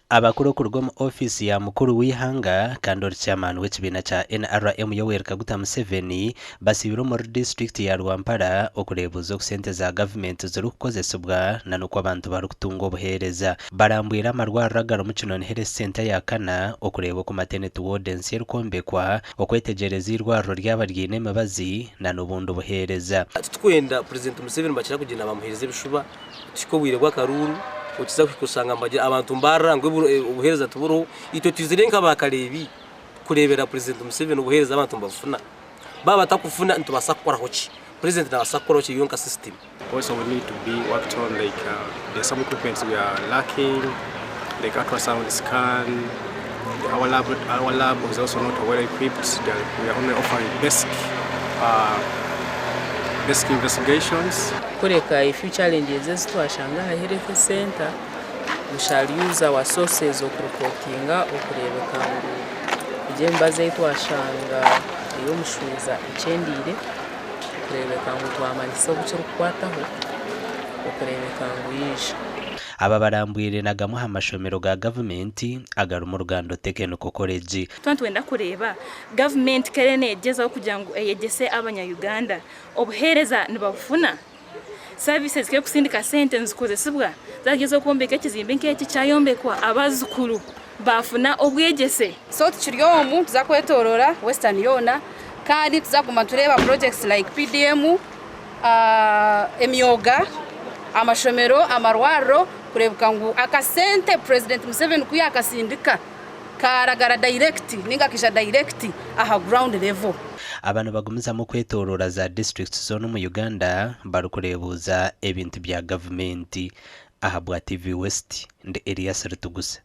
abakuru kurwo mu office ya mukuru w'ihanga kandi chairman w'ekibina cha NRM Yoweri Kaguta Museveni basibiro muri district ya Rwampara okurebuza ku sente za Gavumenti ziri kukozesebwa na nuko abantu bari kutunga obuhereza barambwira amarwaragaro mu kino nhere sente ya kana okureba ku maternity wardens y'Rukombekwa okwetegereza irwaro ry'abaryine emabazi na nubundi obuhereza twenda President Museveni bakira kugenda bamuhereza bishuba tikobwire bw'akaruru ukiza kwikusanga ambaje abantu mbara ngo ubuhereza tuburo ito tuzirenka bakalebi kurebera President Museveni ubuhereza abantu mbafuna baba takufuna ntubasakora hoki President nabasakora hoki yonka system. Also we need to be worked on, like there's some equipment we are lacking, like ultrasound scan. Our lab was also not well equipped. We are only offering basic investigations. Kureka if you challenges twashanga health center, we shall use our sources of reporting okurebeka ngo ijemba zetu ashanga iyo mushuza icendire kurebeka ngo twamanisa bucyo kwataho okurebeka ngo yisha aba barambwire nagamuha amashomero ga Gavumenti agara mu Rugando Technical College. Twenda kureba Gavumenti kerene egezaho kugira ngo eyegese abanya Uganda obuhereza nibafuna services ke kusindika sente nzikozesebwa zagezo kumbeka kizimbe nk'eki cyayombekwa abazukuru bafuna obwegese so tukiryo omuntu zakwetorora Western yona kandi tuzaguma tureba projects like PDM emyoga amashomero amarwaro kurebuka ngo akasente President Museveni kuya akasindika karagara direct ninga kisha direct aha ground level. Abantu bagumiza mu kwetorora za district zone mu Uganda barukurebuza ebintu bya Gavumenti aha bwa TV West ndi Elias Rutugusa.